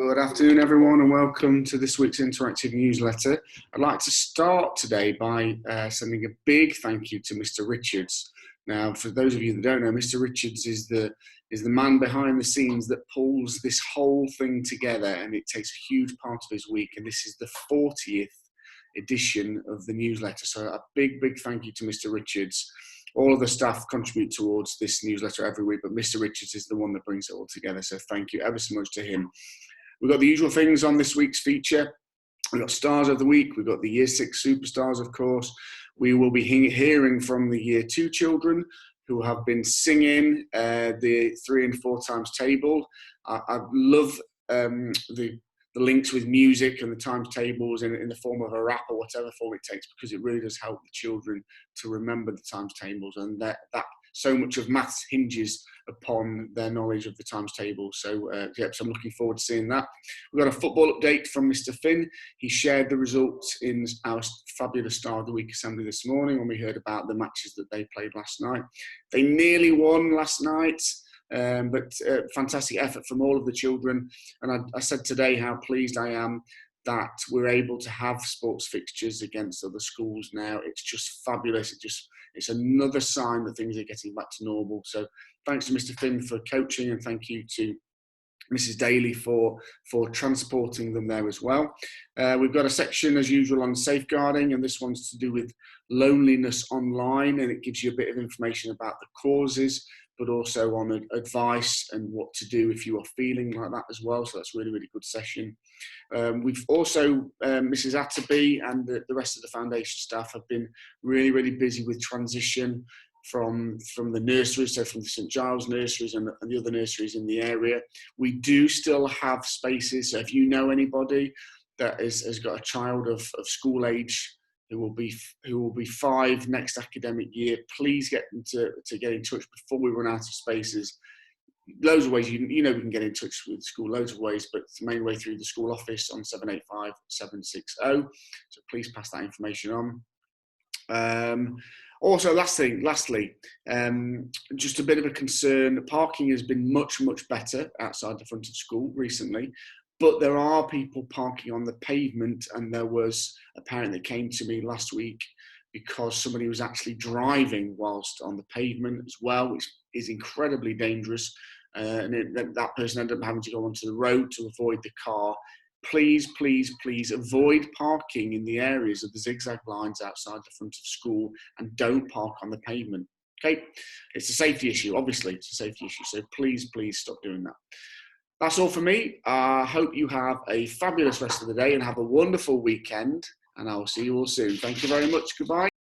Good afternoon, everyone, and welcome to this week's interactive newsletter. I'd like to start today by sending a big thank you to Mr. Richards. Now, for those of you that don't know, Mr. Richards is the man behind the scenes that pulls this whole thing together, and it takes a huge part of his week. And this is the 40th edition of the newsletter. So a big thank you to Mr. Richards. All of the staff contribute towards this newsletter every week, but Mr. Richards is the one that brings it all together. So thank you ever so much to him. We've got the usual things on this week's feature. We've got Stars of the Week. We've got the Year 6 Superstars, of course. We will be hearing from the Year 2 children who have been singing the 3 and 4 times table. I love the links with music and the times tables in the form of a rap or whatever form it takes, because it really does help the children to remember the times tables, and that so much of maths hinges upon their knowledge of the times table. So, so I'm looking forward to seeing that. We've got a football update from Mr. Finn. He shared the results in our fabulous Star of the Week assembly this morning when we heard about the matches that they played last night. They nearly won last night. But fantastic effort from all of the children. And I said today how pleased I am that we're able to have sports fixtures against other schools now. It's just fabulous. It's another sign that things are getting back to normal. So thanks to Mr. Finn for coaching, and thank you to Mrs. Daly for transporting them there as well. We've got a section as usual on safeguarding, and this one's to do with loneliness online, and it gives you a bit of information about the causes, but also on advice and what to do if you are feeling like that as well. So that's a really good session. We've also, Mrs. Atterby and the rest of the foundation staff have been really busy with transition from the nurseries, so from the St Giles nurseries and the other nurseries in the area. We do still have spaces, so if you know anybody that has got a child of school age who will be 5 next academic year, please get them to get in touch before we run out of spaces. Loads of ways, you know we can get in touch with the school, loads of ways, but the main way through the school office on 785 760. So please pass that information on. Also, lastly, just a bit of a concern. Parking has been much better outside the front of school recently, but there are people parking on the pavement, and there was a parent that came to me last week because somebody was actually driving whilst on the pavement as well, which is incredibly dangerous. And that person ended up having to go onto the road to avoid the car. Please avoid parking in the areas of the zigzag lines outside the front of school, and don't park on the pavement. Okay, it's a safety issue, obviously, it's a safety issue. So please stop doing that. That's all for me. I hope you have a fabulous rest of the day and have a wonderful weekend, and I will see you all soon. Thank you very much. Goodbye.